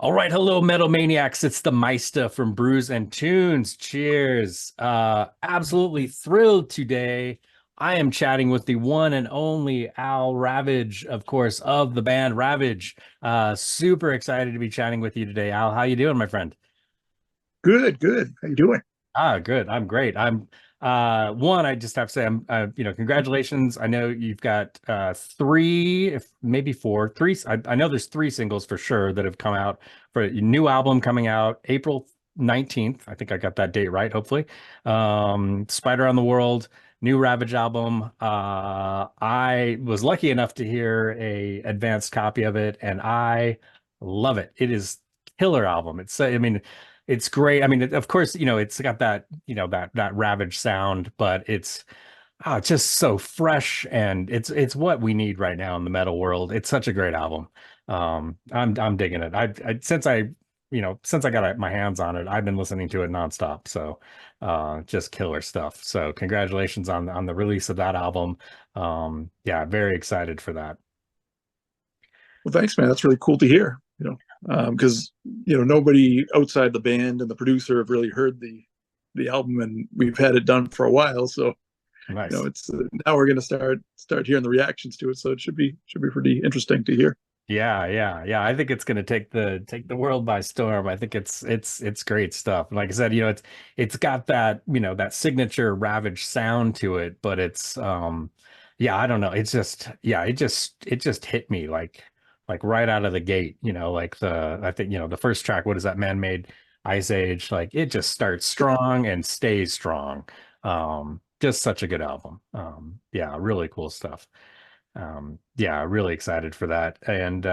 All right, hello, Metal Maniacs. It's the Meista from Brews and Tunes. Cheers. Absolutely thrilled today. I am chatting with the one and only Al Ravage, of course, of the band Ravage. Super excited to be chatting with you today, Al. How you doing, my friend? Good, good. How you doing? Good. I'm great. One, I just have to say congratulations. I know you've got three, if maybe four, three. I know there's three singles for sure that have come out for a new album coming out April 19th. I think I got that date right, hopefully. Spider on the World, new Ravage album. I was lucky enough to hear a advanced copy of it, and I love it. It is killer album. It's great. I mean, of course, it's got that, that Ravage sound, but it's just so fresh, and it's what we need right now in the metal world. It's such a great album. I'm digging it. Since I got my hands on it, I've been listening to it nonstop. So, just killer stuff. So, congratulations on the release of that album. Yeah, very excited for that. Well, thanks, man. That's really cool to hear. Because nobody outside the band and the producer have really heard the album, and we've had it done for a while. So Nice. it's now we're going to start hearing the reactions to it. So it should be pretty interesting to hear. Yeah. I think it's going to take the world by storm. I think it's great stuff. And like I said, it's got that, that signature Ravage sound to it, but yeah, I don't know. It's just yeah, it just hit me like right out of the gate, like I think, the first track, what is that, Man-Made Ice Age? Like it just starts strong and stays strong. Just such a good album. Yeah, really cool stuff. Yeah, really excited for that. And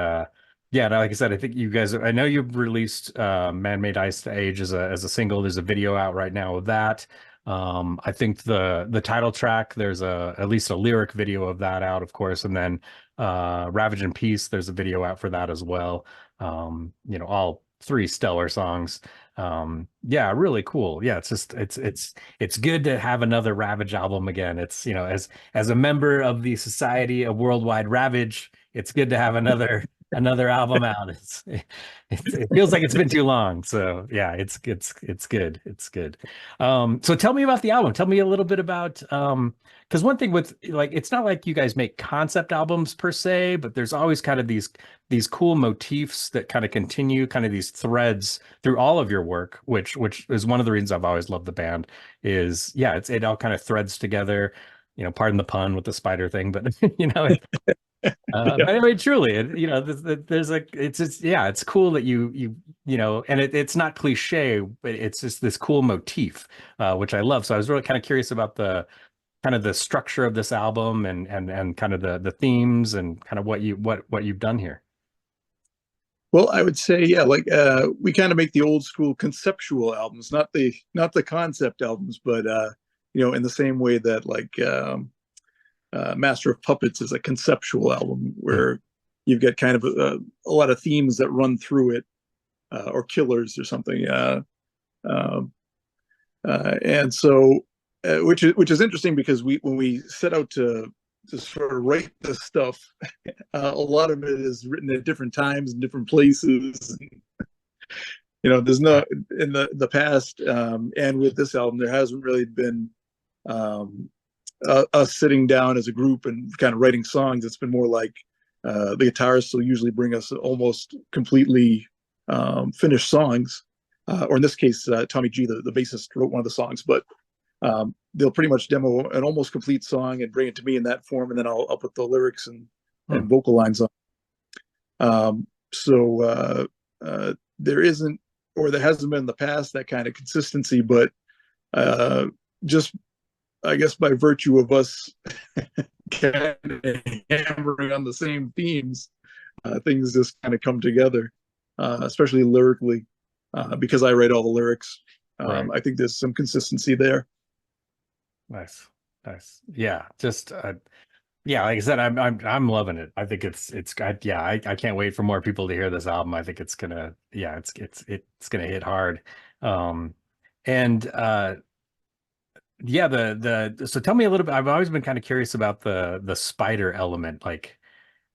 yeah, like I said, I think you guys, I know you've released Man-Made Ice Age as a single. There's a video out right now of that. I think the title track, there's at least a lyric video of that out, of course, and then Ravage in Peace, there's a video out for that as well. All three stellar songs. Yeah, really cool. Yeah, it's good to have another Ravage album again. It's, as a member of the Society of Worldwide Ravage, it's good to have another album out. It feels like it's been too long. So yeah, it's good. It's good. So tell me about the album. Tell me a little bit about because one thing with, like, it's not like you guys make concept albums per se, but there's always kind of these cool motifs that kind of continue, kind of these threads through all of your work, which is one of the reasons I've always loved the band. Is yeah, it all kind of threads together. Pardon the pun with the spider thing, but Yeah. but anyway, truly, there's like, it's just, yeah, it's cool that and it's not cliche, but it's just this cool motif, which I love. So I was really kind of curious about the kind of the structure of this album, and kind of the themes, and kind of what you've done here. Well, I would say, yeah, like we kind of make the old school conceptual albums, not the concept albums, but in the same way that like Master of Puppets is a conceptual album Hmm. where you've got kind of a lot of themes that run through it, or killers or something. Um, and so, which is interesting because when we set out to sort of write this stuff, a lot of it is written at different times and different places. There's no in the past, and with this album, there hasn't really been um, us sitting down as a group and kind of writing songs. It's been more like the guitarists will usually bring us almost completely finished songs, or in this case, Tommy G, the bassist, wrote one of the songs, but they'll pretty much demo an almost complete song and bring it to me in that form, and then I'll put the lyrics and Hmm. vocal lines on. There isn't, or there hasn't been in the past, that kind of consistency, but uh, just I guess by virtue of us kind of hammering on the same themes, things just kind of come together, especially lyrically, because I write all the lyrics. Right. I think there's some consistency there. Nice. Nice. Yeah. Just yeah, like I said, I'm loving it. I think yeah, I can't wait for more people to hear this album. I think it's gonna, yeah, it's gonna hit hard. Um and Yeah, so tell me a little bit. I've always been kind of curious about the spider element. Like,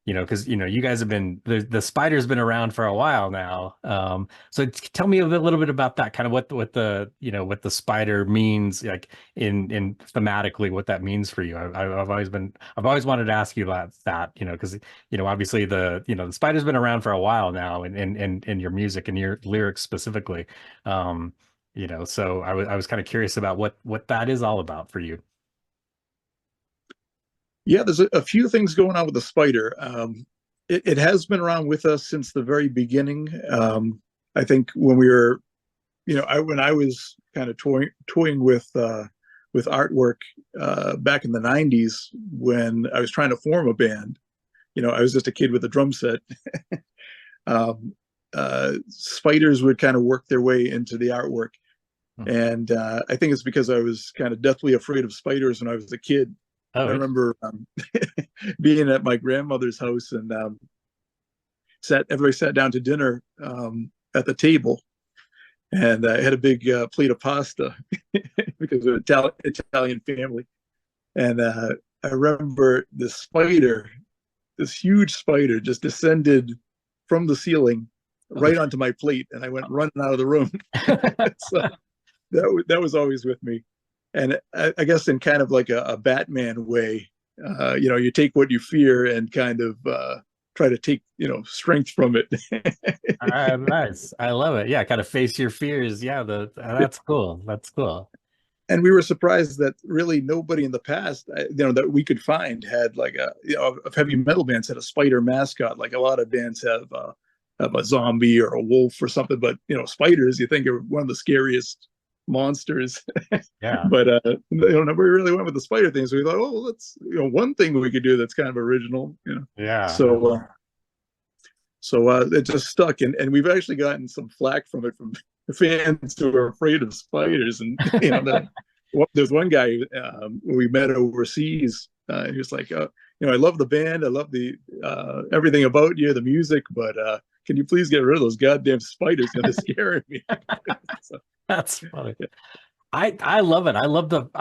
because you guys have been the spider's been around for a while now. So tell me a little bit about that, kind of what the what the spider means, like in thematically what that means for you. I've always wanted to ask you that, because obviously the spider's been around for a while now in your music and your lyrics specifically. Um, so I was kind of curious about what that is all about for you. Yeah, there's a few things going on with the spider. It has been around with us since the very beginning. I think when we were, when I was kind of toying with artwork back in the '90s when I was trying to form a band. I was just a kid with a drum set. um, Spiders would kind of work their way into the artwork, and I think it's because I was kind of deathly afraid of spiders when I was a kid. Oh, I remember being at my grandmother's house, and everybody sat down to dinner at the table, and I had a big plate of pasta because of Italian family. And I remember this huge spider, just descended from the ceiling right onto my plate, and I went running out of the room. So that was always with me. And I guess in kind of like a Batman way, you take what you fear and kind of try to take, strength from it. nice. I love it. Yeah, kind of face your fears. Yeah, that's cool. That's cool. And we were surprised that really nobody in the past, that we could find had like of heavy metal bands had a spider mascot. Like a lot of bands have a zombie or a wolf or something, but spiders you think are one of the scariest monsters. Yeah. But nobody really went with the spider thing, so we thought, oh, let's one thing we could do that's kind of original. Yeah. So it just stuck, and we've actually gotten some flack from it from fans who are afraid of spiders. And there's one guy we met overseas. He was like, I love the band, I love the everything about you, the music, but can you please get rid of those goddamn spiders? They're scaring me. So, that's funny. I love it. I love the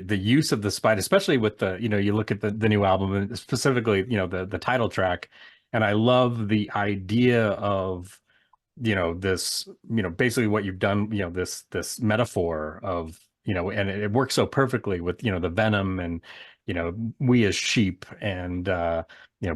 use of the spider, especially with you look at the new album and specifically, the title track. And I love the idea of, this, basically what you've done, this metaphor of, and it works so perfectly with, the venom and, we as sheep and,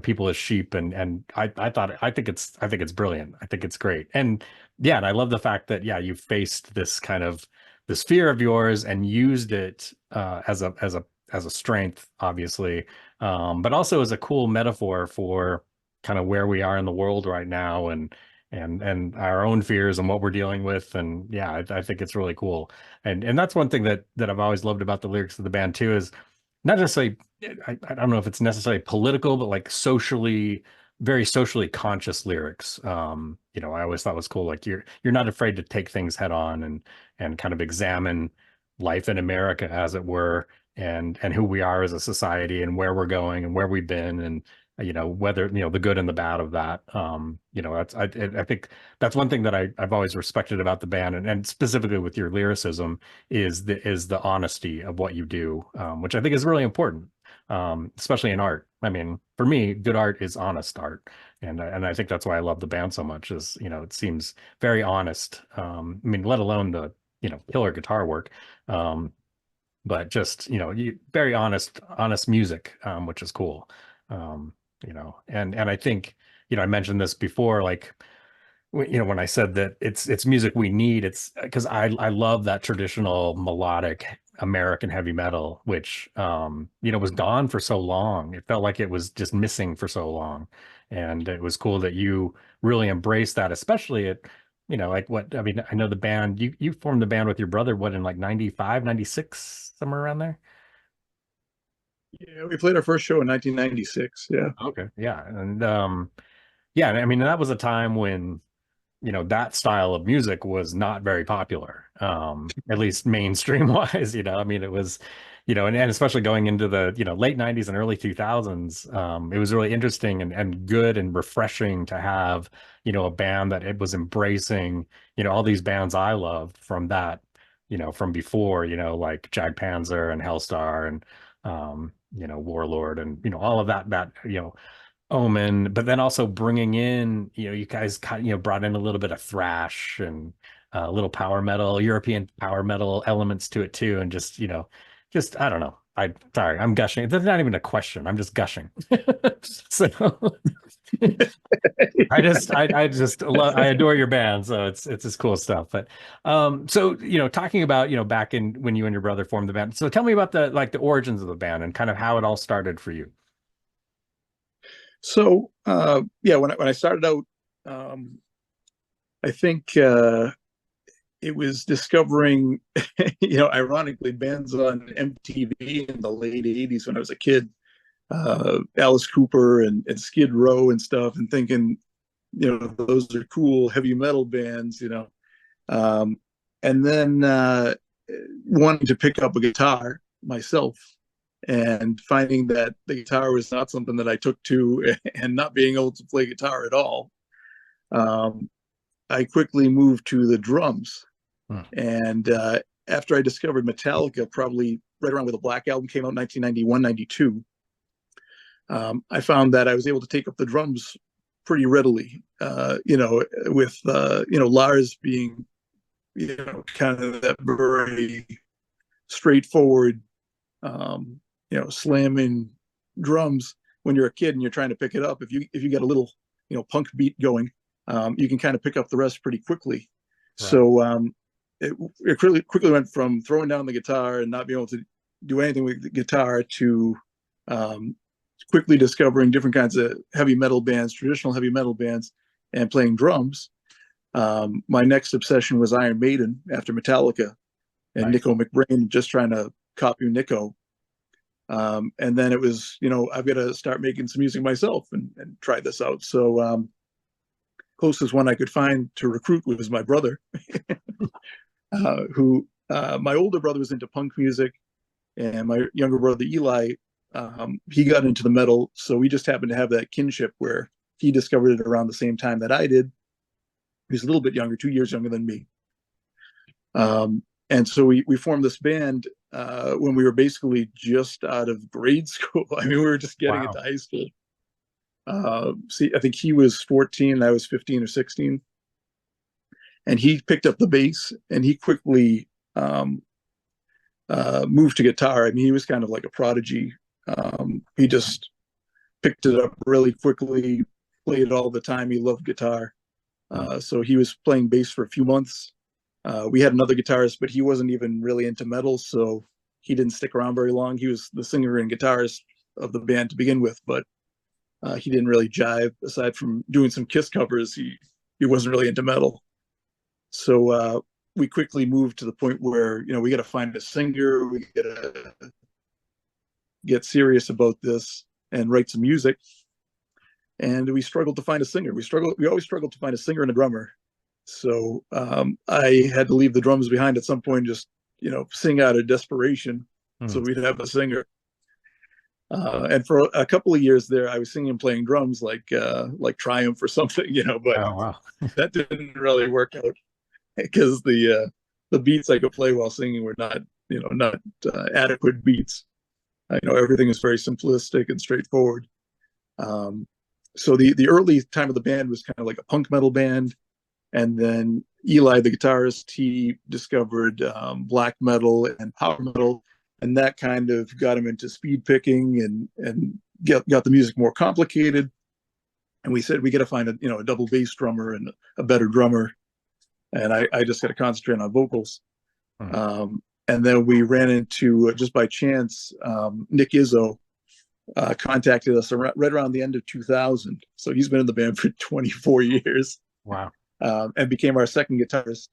people as sheep. And I think it's brilliant. I think it's great. And yeah, and I love the fact that, yeah, you faced this kind of this fear of yours and used it as a strength, obviously, but also as a cool metaphor for kind of where we are in the world right now and our own fears and what we're dealing with. And yeah, I think it's really cool. And that's one thing that I've always loved about the lyrics of the band too, is not necessarily, I don't know if it's necessarily political, but like very socially conscious lyrics. I always thought was cool. Like you're not afraid to take things head on and kind of examine life in America, as it were, and who we are as a society and where we're going and where we've been and whether the good and the bad of that. That's I think that's one thing that I've always respected about the band, and specifically with your lyricism is the honesty of what you do, which I think is really important, especially in art. I mean, for me, good art is honest art, and I think that's why I love the band so much. Is it seems very honest. I mean, let alone the killer guitar work. But just very honest music, which is cool. And I think I mentioned this before, like when I said that it's music we need, it's because I love that traditional melodic American heavy metal, which was gone for so long. It felt like it was just missing for so long, and it was cool that you really embraced that, especially at like what I mean. I know the band you formed the band with your brother, what, in like 95, 96, somewhere around there. Yeah, we played our first show in 1996. Yeah. Okay. Yeah. And yeah, I mean, that was a time when that style of music was not very popular, at least mainstream wise. I mean, it was, and especially going into the late 90s and early 2000s, it was really interesting and good and refreshing to have a band that it was embracing all these bands I loved from that, from before, like Jag Panzer and Hellstar and Warlord, and all of that Omen, but then also bringing in, you guys brought in a little bit of thrash and a little power metal, European power metal elements to it too, and just I don't know. Sorry, I'm gushing. That's not even a question. I'm just gushing. So I adore your band, so it's just cool stuff. But so talking about back in when you and your brother formed the band. So tell me about the origins of the band and kind of how it all started for you. So yeah, when I started out, I think it was discovering, ironically, bands on MTV in the late '80s when I was a kid, Alice Cooper and Skid Row and stuff, and thinking, those are cool heavy metal bands, and then wanting to pick up a guitar myself and finding that the guitar was not something that I took to, and not being able to play guitar at all. I quickly moved to the drums. And after I discovered Metallica, probably right around where the Black Album came out, 1991, 92, I found that I was able to take up the drums pretty readily, with, Lars being, kind of that very straightforward, slamming drums. When you're a kid and you're trying to pick it up, if you get a little, punk beat going, you can kind of pick up the rest pretty quickly. Right. So it quickly went from throwing down the guitar and not being able to do anything with the guitar to quickly discovering different kinds of heavy metal bands, traditional heavy metal bands, and playing drums. My next obsession was Iron Maiden after Metallica, and nice. Nico McBrain, just trying to copy Nico. And then it was, I've got to start making some music myself and try this out. So closest one I could find to recruit was my brother, who my older brother was into punk music, and my younger brother Eli, he got into the metal. So we just happened to have that kinship where he discovered it around the same time that I did. He was a little bit younger, 2 years younger than me. And so we formed this band when we were basically just out of grade school. I mean, we were just getting into high school. I think he was 14 and I was 15 or 16. And he picked up the bass, and he quickly moved to guitar. I mean, he was kind of like a prodigy. He just picked it up really quickly, played it all the time. He loved guitar. So he was playing bass for a few months. We had another guitarist, but he wasn't even really into metal, so he didn't stick around very long. He was the singer and guitarist of the band to begin with, but he didn't really jive. Aside from doing some Kiss covers, he wasn't really into metal. So we quickly moved to the point where, we got to find a singer. We got to get serious about this and write some music. And we struggled to find a singer. We always struggled to find a singer and a drummer. So I had to leave the drums behind at some point, just, sing out of desperation. So we'd have a singer. And for a couple of years there, I was singing and playing drums like Triumph or something, but oh, wow. That didn't really work out because the beats I could play while singing were not adequate beats. Everything is very simplistic and straightforward. So the early time of the band was kind of like a punk metal band. And then Eli, the guitarist, he discovered black metal and power metal, and that kind of got him into speed picking and got the music more complicated. And we said we got to find a double bass drummer and a better drummer, and I just got to concentrate on vocals. And then we ran into, just by chance, Nick Izzo contacted us right around the end of 2000. So he's been in the band for 24 years. Wow. And became our second guitarist.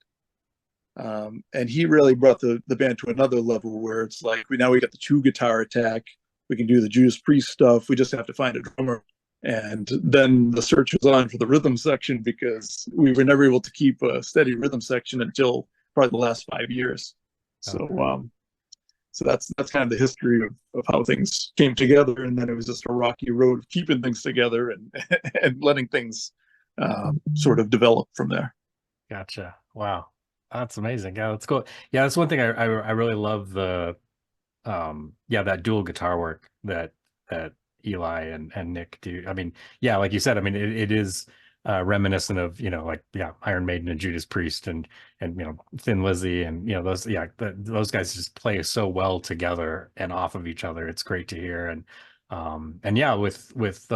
And he really brought the band to another level where it's like, we got the 2-guitar attack. We can do the Judas Priest stuff. We just have to find a drummer. And then the search was on for the rhythm section, because we were never able to keep a steady rhythm section until probably the last 5 years. So, so that's kind of the history of how things came together. And then it was just a rocky road of keeping things together and letting things sort of develop from there. Gotcha. Wow. That's amazing. Yeah, that's cool. Yeah, that's one thing I really love, the yeah, that dual guitar work that Eli and Nick do. I mean, yeah, like you said, I mean, it is reminiscent of, like, yeah, Iron Maiden and Judas Priest and Thin Lizzy and those, yeah, those guys just play so well together and off of each other. It's great to hear. And yeah, with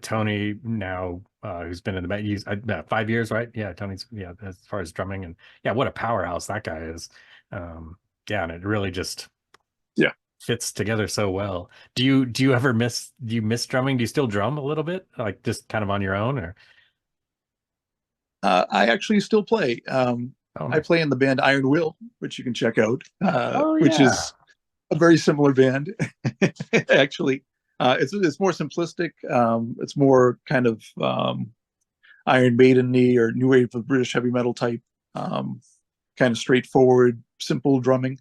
Tony now, who's been in the band, he's 5 years, right? Yeah, Tony's, yeah, as far as drumming, and yeah, what a powerhouse that guy is. Yeah, and it really just Yeah. fits together so well. Do you miss drumming? Do you still drum a little bit, like just kind of on your own, or? I actually still play. Oh, I nice. play in the band Iron Will, which you can check out, Oh which yeah. is a very similar band. Actually, it's more simplistic. It's more kind of Iron Maiden-y or new wave of British heavy metal type, kind of straightforward, simple drumming,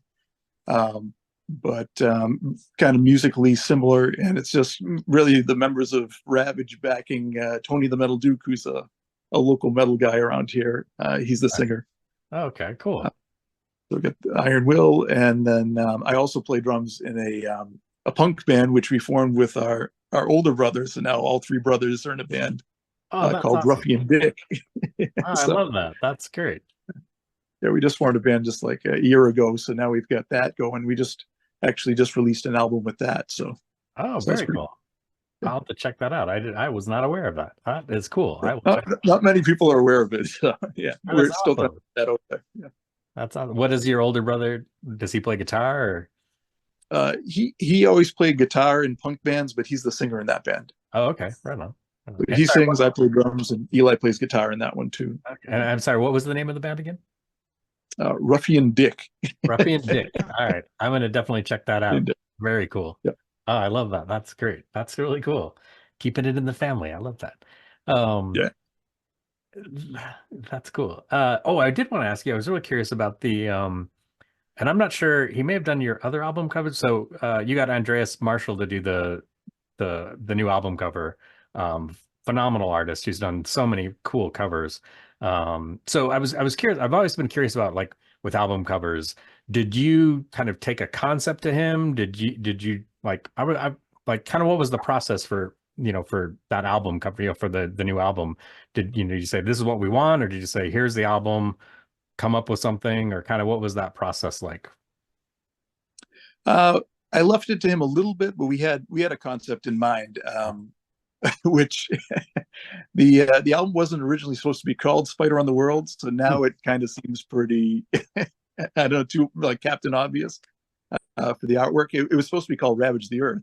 but kind of musically similar. And it's just really the members of Ravage backing Tony the Metal Duke, who's a local metal guy around here. He's the singer. Okay, Uh, cool. so we got Iron Will, and then I also play drums in a punk band which we formed with our older brothers, and now all three brothers are in a band Oh, that's called awesome. Ruffian Dick. Oh, I So love that. That's great. yeah, we just formed a band just like a year ago. So now we've got that going. We just actually just released an album with that. Oh, So that's very pretty. cool. Yeah. I'll have to check that out. I was not aware of that. That is cool. I will Not, check. not many people are aware of it. So, yeah, That is we're still trying to awesome. get that out there. Yeah. That's awesome. What is your older brother? Does he play guitar or? He always played guitar in punk bands, but he's the singer in that band. Oh, okay. Right on. Right on. And He sorry, sings, I play drums, and Eli plays guitar in that one too. okay. And I'm sorry, what was the name of the band again? Ruffian Dick. Ruffian Dick. All right. I'm going to definitely check that out. Very cool. Yeah. Oh, I love that. That's great. That's really cool. Keeping it in the family. I love that. Um, Yeah. that's cool. Oh, I did want to ask you, I was really curious about and I'm not sure, he may have done your other album covers. So you got Andreas Marshall to do the new album cover. Phenomenal artist who's done so many cool covers. So I was curious. I've always been curious about, like, with album covers. Did you kind of take a concept to him? Did you like I like kind of what was the process for that album cover, for the new album? Did you say this is what we want, or did you say here's the album, come up with something, or kind of what was that process like? Uh, I left it to him a little bit, but we had a concept in mind, which the album wasn't originally supposed to be called Spider on the World, so now it kind of seems pretty I don't know, too like Captain Obvious for the artwork. It was supposed to be called Ravage the Earth,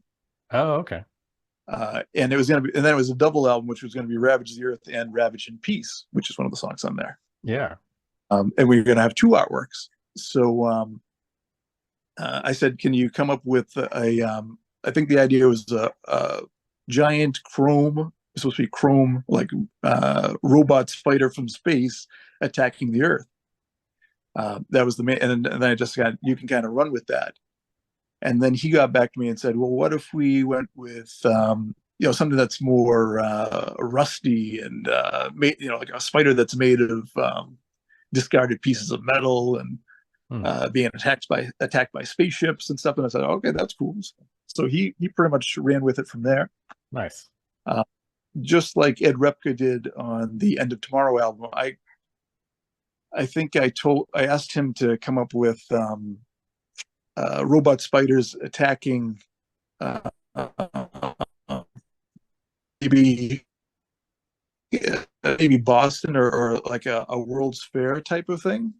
Oh, okay. and it was gonna be, and then it was a double album, which was going to be Ravage the Earth and Ravage in Peace, which is one of the songs on there. Yeah. And we were going to have two artworks. So I said, "Can you come up with I think the idea was a giant chrome, supposed to be chrome, like robot spider from space attacking the Earth." That was the main, and then I just got, you can kind of run with that. And then he got back to me and said, "Well, what if we went with something that's more rusty and like a spider that's made of discarded pieces of metal and Hmm. being attacked by spaceships and stuff." And I said, "Okay, that's cool." So he pretty much ran with it from there. Nice. Uh, just like Ed Repka did on the End of Tomorrow album. I think I asked him to come up with robot spiders attacking uh, maybe maybe Boston or like a World's Fair type of thing.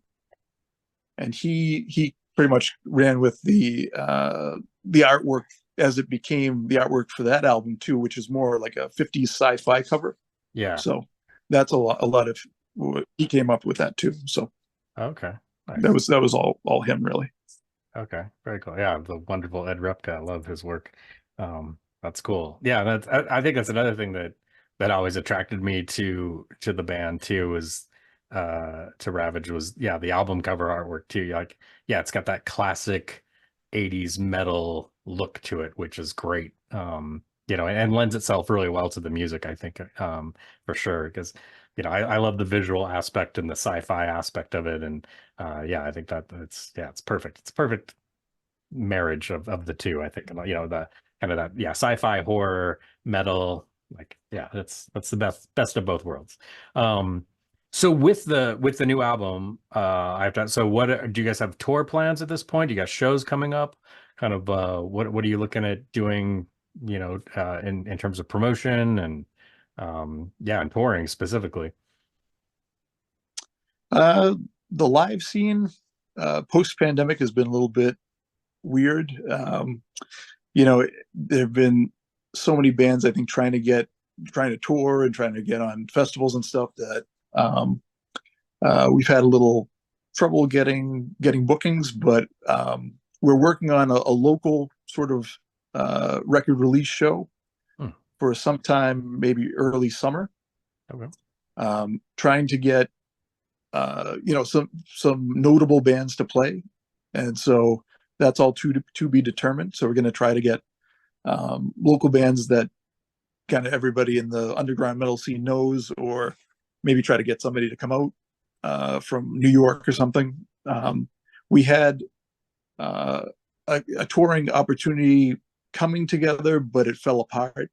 And he pretty much ran with the artwork as it became the artwork for that album too, which is more like a 50s sci-fi cover. Yeah. So that's a lot of he came up with that too. So Okay. that Nice. was all him really. Okay. Very cool. Yeah, the wonderful Ed Repka. I love his work. That's cool. Yeah, I think that's another thing that always attracted me to the band too, was to Ravage, was, yeah, the album cover artwork too. Like, yeah, it's got that classic 80s metal look to it, which is great. And lends itself really well to the music, I think, for sure, because I love the visual aspect and the sci-fi aspect of it. And yeah, I think that it's perfect. It's perfect marriage of the two, I think. You know, the kind of that, yeah, sci-fi, horror, metal, like, yeah, that's the best of both worlds. Um, so with the new album, I have to, so what do you guys have tour plans at this point? Do you got shows coming up? Kind of what are you looking at doing, you know, in terms of promotion and yeah, and touring specifically? Uh, the live scene post pandemic has been a little bit weird. You know, there have been so many bands, I think, trying to tour and trying to get on festivals and stuff that um, we've had a little trouble getting bookings. But we're working on a local sort of record release show Hmm. for sometime maybe early summer. Okay. Trying to get you know, some notable bands to play, and so that's all to be determined. So we're going to try to get local bands that kind of everybody in the underground metal scene knows, or maybe try to get somebody to come out from New York or something. We had a touring opportunity coming together, but it fell apart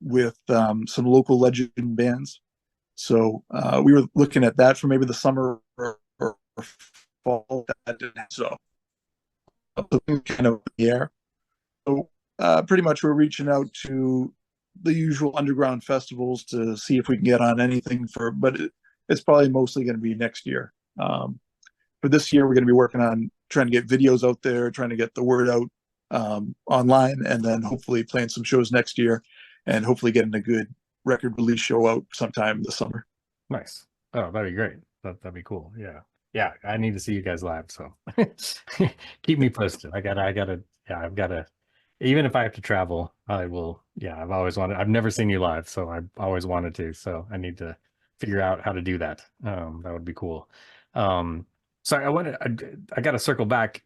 with some local legend bands. So we were looking at that for maybe the summer or fall. That didn't happen. So kind of in the air. So pretty much we're reaching out to the usual underground festivals to see if we can get on anything but it's probably mostly going to be next year. For this year, we're going to be working on trying to get videos out there, trying to get the word out online, and then hopefully playing some shows next year, and hopefully getting a good record release show out sometime this summer. Nice. Oh, that'd be great. That'd be cool. Yeah. Yeah. I need to see you guys live. So keep me posted. Yeah, I've gotta, even if I have to travel, I will. Yeah. I've never seen you live. So I've always wanted to. So I need to figure out how to do that. That would be cool. Um, so I got to circle back.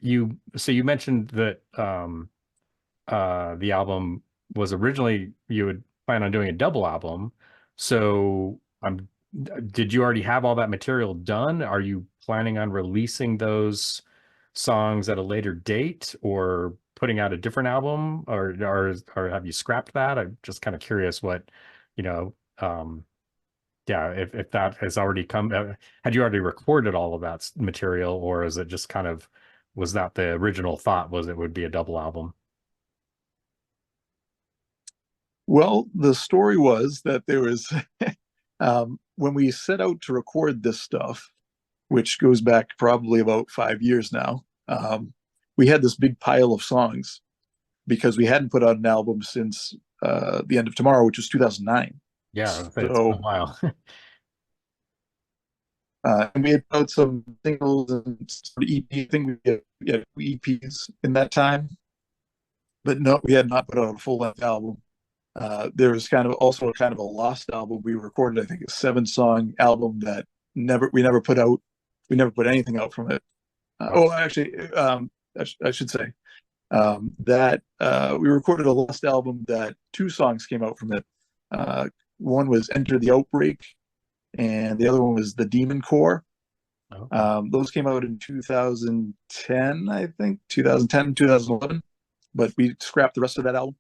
So you mentioned that, the album was originally you would plan on doing a double album. So did you already have all that material done? Are you planning on releasing those songs at a later date or putting out a different album or have you scrapped that? I'm just kind of curious what, you know, yeah, if that has already come, had you already recorded all of that material or is it just kind of, was that the original thought was it would be a double album? Well, the story was that there was when we set out to record this stuff, which goes back probably about 5 years now. We had this big pile of songs because we hadn't put out an album since the end of Tomorrow, which was 2009. Yeah, it's been a So, while. and we had put out some singles and some EP. I think we had EPs in that time, but no, we had not put out a full length album. There was kind of also kind of a lost album we recorded. I think a 7-song album that we never put out. We never put anything out from it. Oh, actually, I should say that we recorded a lost album that 2 songs came out from it. One was Enter the Outbreak, and the other one was The Demon Core. Okay. Those came out in 2010, I think, 2010, 2011, but we scrapped the rest of that album.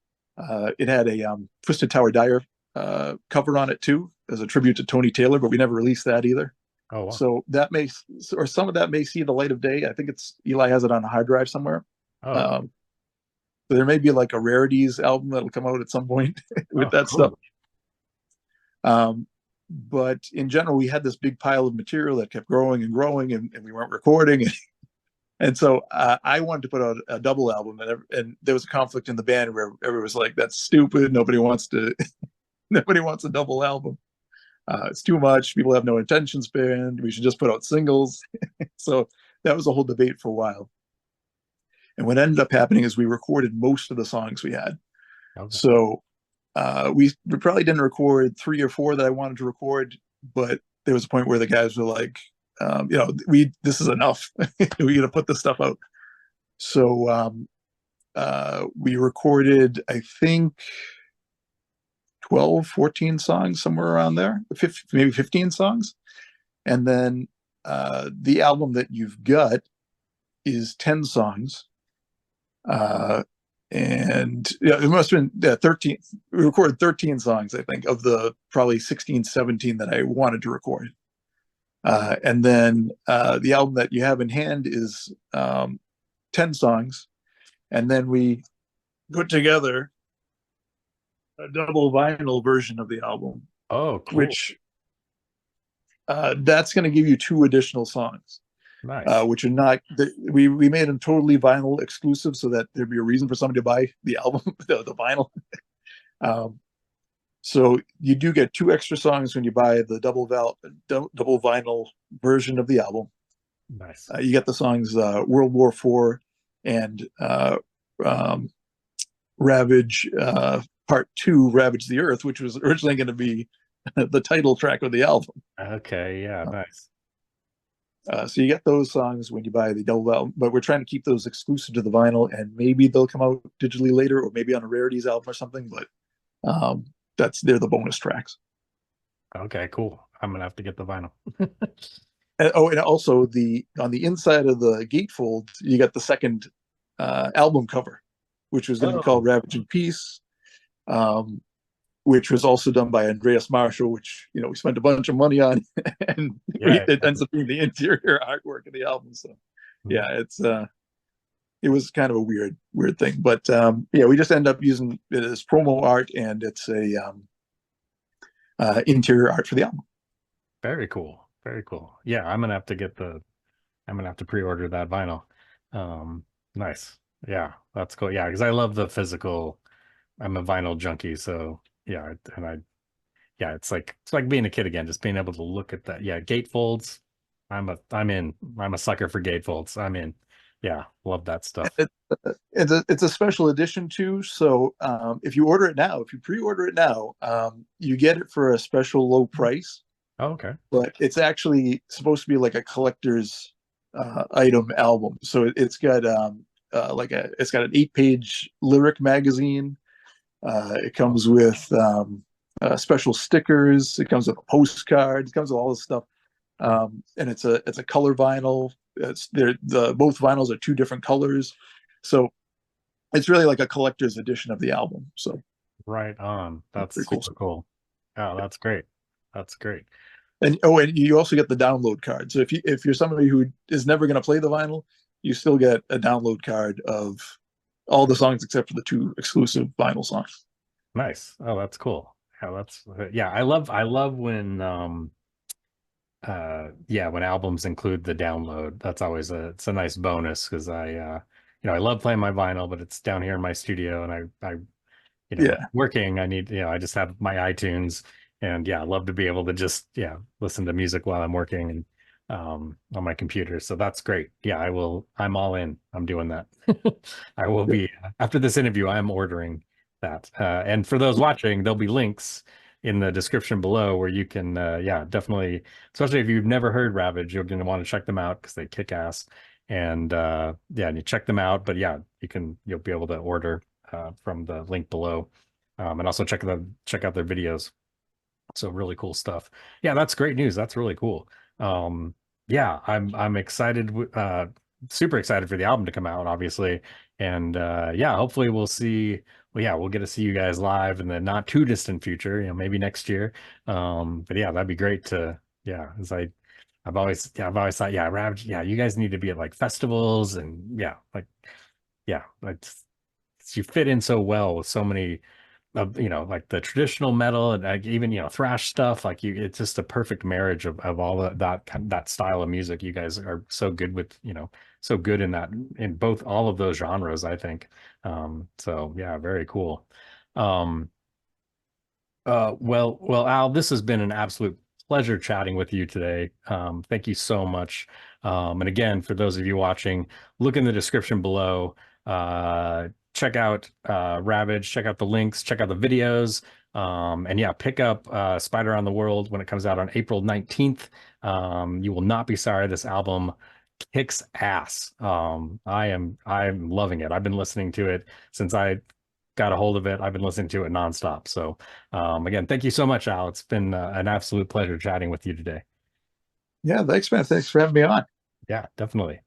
It had a Twisted Tower Dire cover on it too, as a tribute to Tony Taylor, but we never released that either. Oh, wow. So some of that may see the light of day. I think Eli has it on a hard drive somewhere. Oh. So there may be like a rarities album that'll come out at some point with that cool stuff. But in general, we had this big pile of material that kept growing and growing, and we weren't recording. And so I wanted to put out a double album, and there was a conflict in the band where everyone was like, "That's stupid. Nobody wants a double album. It's too much. People have no attention span. We should just put out singles." So that was a whole debate for a while. And what ended up happening is we recorded most of the songs we had. Okay. So we probably didn't record 3 or 4 that I wanted to record, but there was a point where the guys were like, you know, this is enough. We got to put this stuff out. So we recorded, I think, 12, 14 songs, somewhere around there, maybe 15 songs. And then the album that you've got is 10 songs. uh, and yeah, it must have been 13. We recorded 13 songs, I think, of the probably 16, 17 that I wanted to record. And then the album that you have in hand is 10 songs, and then we put together a double vinyl version of the album, Oh, cool. which that's going to give you 2 additional songs, Nice. which are not. We made them totally vinyl exclusive, so that there'd be a reason for somebody to buy the album, the vinyl. Um, so you do get 2 extra songs when you buy the double vinyl version of the album. Nice. You get the songs World War IV and um, Ravage Part 2, Ravage the Earth, which was originally going to be the title track of the album. Okay, yeah, nice. So you get those songs when you buy the double album, but we're trying to keep those exclusive to the vinyl, and maybe they'll come out digitally later, or maybe on a rarities album or something. But they're the bonus tracks. Okay, cool. I'm gonna have to get the vinyl. And also on the inside of the gatefold, you got the second album cover, which was going to be called Oh, Ravage in Peace, which was also done by Andreas Marshall, which we spent a bunch of money on, and yeah. it ends up being the interior artwork of the album. So yeah, it was kind of a weird thing, but yeah, we just end up using it as promo art, and it's a interior art for the album. Very cool. Very cool. Yeah, I'm gonna have to pre-order that vinyl. Nice. Yeah, that's cool. Yeah, because I love the physical. I'm a vinyl junkie, so yeah, and yeah, it's like being a kid again, just being able to look at that. Yeah, gatefolds. I'm in. I'm a sucker for gatefolds. I'm in. Yeah, love that stuff. It's a special edition too. So if you order it now, if you pre-order it now, you get it for a special low price. Oh, okay. But it's actually supposed to be like a collector's item album. So it's got it's got an 8-page lyric magazine. It comes with special stickers. It comes with a postcard. It comes with all this stuff. And it's a color vinyl. Both vinyls are 2 different colors, so it's really like a collector's edition of the album. So Right on. That's pretty cool. super cool. Oh, that's great. That's great. And you also get the download card. So if you're somebody who is never going to play the vinyl, you still get a download card of all the songs except for the 2 exclusive vinyl songs. Nice. Oh, that's cool. Yeah, that's yeah, I love when yeah, when albums include the download. That's always it's a nice bonus because I love playing my vinyl, but it's down here in my studio, and I when Yeah. I'm working, I need, I just have my iTunes, and yeah, I love to be able to just, listen to music while I'm working and on my computer. So that's great. Yeah, I'm all in. I'm doing that. I will be after this interview, I'm ordering that. And for those watching, there'll be links in the description below where you can yeah, definitely, especially if you've never heard Ravage, you're going to want to check them out because they kick ass. And yeah, and you check them out, but yeah, you'll be able to order from the link below, and also check out their videos. So really cool stuff. Yeah, that's great news. That's really cool. Yeah, I'm excited, super excited for the album to come out, obviously. And yeah, hopefully we'll get to see you guys live in the not too distant future, maybe next year. But yeah, that'd be great to, yeah, as I've always thought, yeah, Ravage, yeah, you guys need to be at like festivals, and yeah, you fit in so well with so many of, like the traditional metal, and like even thrash stuff. Like it's just a perfect marriage of all that style of music. You guys are so good with, so good in that, in both, all of those genres, I think. So yeah, very cool. um well, Al, this has been an absolute pleasure chatting with you today. Thank you so much. And again, for those of you watching, look in the description below. Check out Ravage, check out the links, check out the videos. And yeah, pick up Spider on the World when it comes out on April 19th. You will not be sorry. This album kicks ass. I'm loving it. I've been listening to it since I got a hold of it. I've been listening to it nonstop. So again, thank you so much, Al. It's been an absolute pleasure chatting with you today. Yeah, thanks, man. Thanks for having me on. Yeah, definitely.